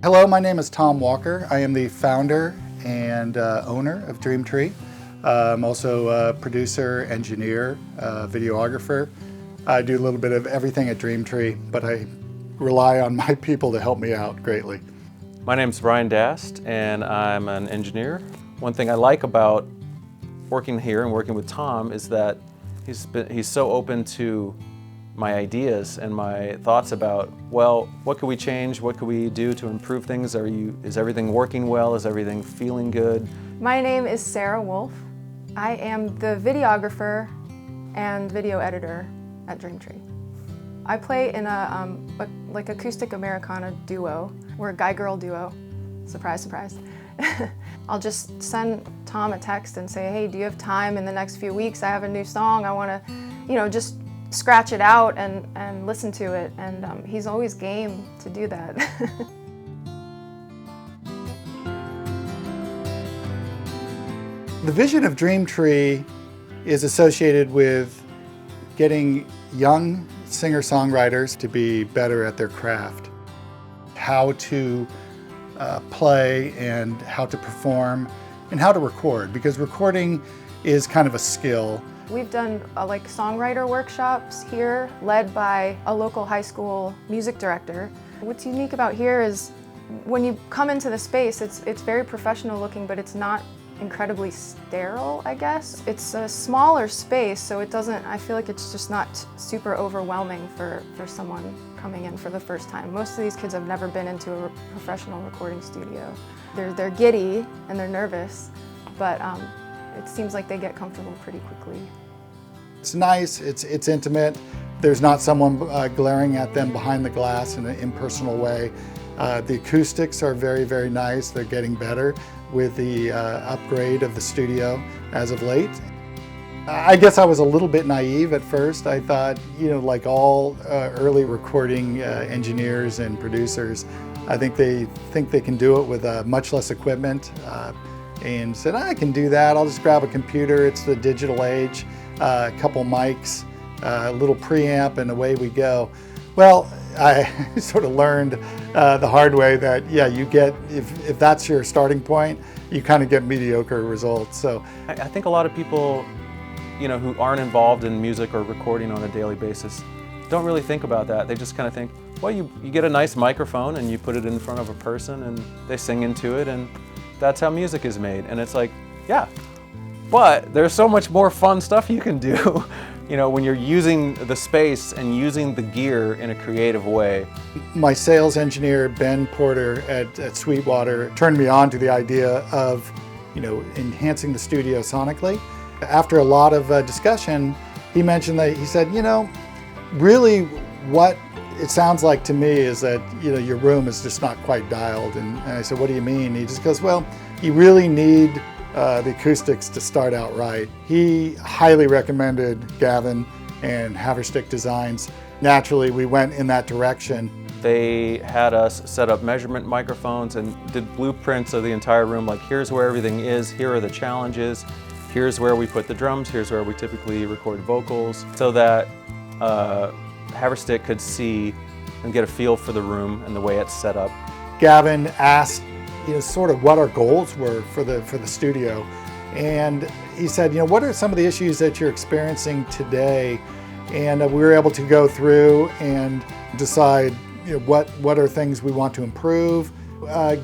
Hello, my name is Tom Walker. I am the founder and owner of Dreamtree. I'm also a producer, engineer, videographer. I do a little bit of everything at Dreamtree, but I rely on my people to help me out greatly. My name's Brian Dast, and I'm an engineer. One thing I like about working here and working with Tom is that he's so open to my ideas and my thoughts about, well, what could we change? What could we do to improve things? Is everything working well? Is everything feeling good? My name is Sarah Wolf. I am the videographer and video editor at Dreamtree. I play in a like acoustic Americana duo. We're a guy-girl duo. Surprise, surprise. I'll just send Tom a text and say, hey, do you have time in the next few weeks? I have a new song. I want to, just scratch it out and listen to it. And he's always game to do that. The vision of Dreamtree is associated with getting young singer-songwriters to be better at their craft, how to play and how to perform and how to record, because recording is kind of a skill. We've done like songwriter workshops here led by a local high school music director. What's unique about here is when you come into the space, it's very professional looking, but it's not incredibly sterile, I guess. It's a smaller space, so I feel like it's just not super overwhelming for someone coming in for the first time. Most of these kids have never been into a professional recording studio. They're giddy and they're nervous, but it seems like they get comfortable pretty quickly. It's nice, it's intimate. There's not someone glaring at them behind the glass in an impersonal way. The acoustics are very, very nice. They're getting better with the upgrade of the studio as of late. I guess I was a little bit naive at first. I thought, like all early recording engineers and producers, I think they can do it with much less equipment, and said, I can do that. I'll just grab a computer. It's the digital age, a couple mics, a little preamp, and away we go. Well, I sort of learned the hard way that, yeah, you get, if that's your starting point, you kind of get mediocre results. So I think a lot of people, who aren't involved in music or recording on a daily basis don't really think about that. They just kind of think, well, you get a nice microphone and you put it in front of a person and they sing into it, and that's how music is made. And it's like, yeah, but there's so much more fun stuff you can do. When you're using the space and using the gear in a creative way. My sales engineer, Ben Porter at Sweetwater, turned me on to the idea of, enhancing the studio sonically. After a lot of discussion, he mentioned that, he said, really what it sounds like to me is that, your room is just not quite dialed. And I said, what do you mean? He just goes, well, you really need the acoustics to start out right. He highly recommended Gavin and Haverstick Designs. Naturally, we went in that direction. They had us set up measurement microphones and did blueprints of the entire room, like here's where everything is, here are the challenges, here's where we put the drums, here's where we typically record vocals, so that Haverstick could see and get a feel for the room and the way it's set up. Gavin asked sort of what our goals were for the studio. And he said, what are some of the issues that you're experiencing today? And we were able to go through and decide what are things we want to improve.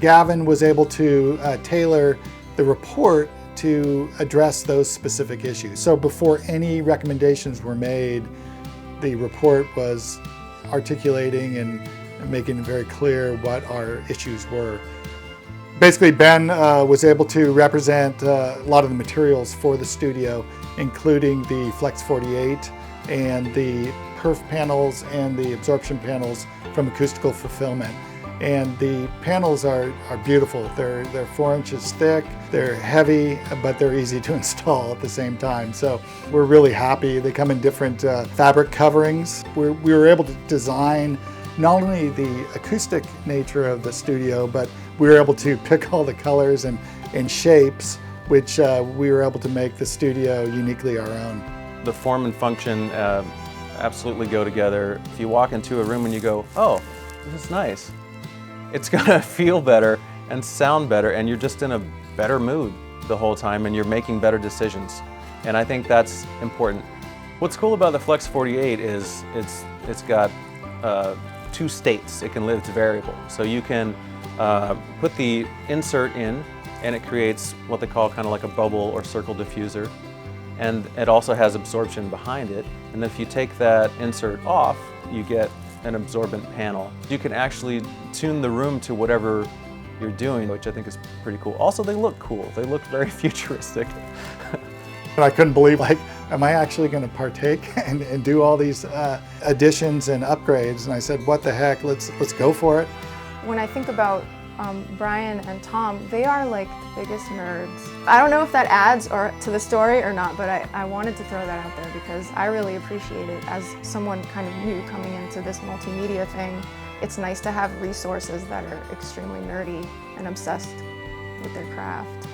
Gavin was able to tailor the report to address those specific issues. So before any recommendations were made, the report was articulating and making it very clear what our issues were. Basically, Ben was able to represent a lot of the materials for the studio, including the Flex 48 and the PERF panels and the absorption panels from Acoustical Fulfillment. And the panels are beautiful. They're 4 inches thick, they're heavy, but they're easy to install at the same time. So we're really happy. They come in different fabric coverings. We were able to design not only the acoustic nature of the studio, but we were able to pick all the colors and shapes, which we were able to make the studio uniquely our own. The form and function absolutely go together. If you walk into a room and you go, oh, this is nice, it's gonna feel better and sound better, and you're just in a better mood the whole time, and you're making better decisions. And I think that's important. What's cool about the Flex 48 is it's got 2 states. It can live, it's variable. So you can put the insert in, and it creates what they call kind of like a bubble or circle diffuser. And it also has absorption behind it. And if you take that insert off, you get an absorbent panel. You can actually tune the room to whatever you're doing, which I think is pretty cool. Also, they look cool. They look very futuristic. And I couldn't believe, like, am I actually going to partake and do all these additions and upgrades? And I said, what the heck, let's go for it. When I think about Brian and Tom, they are like the biggest nerds. I don't know if that adds to the story or not, but I wanted to throw that out there because I really appreciate it. As someone kind of new coming into this multimedia thing, it's nice to have resources that are extremely nerdy and obsessed with their craft.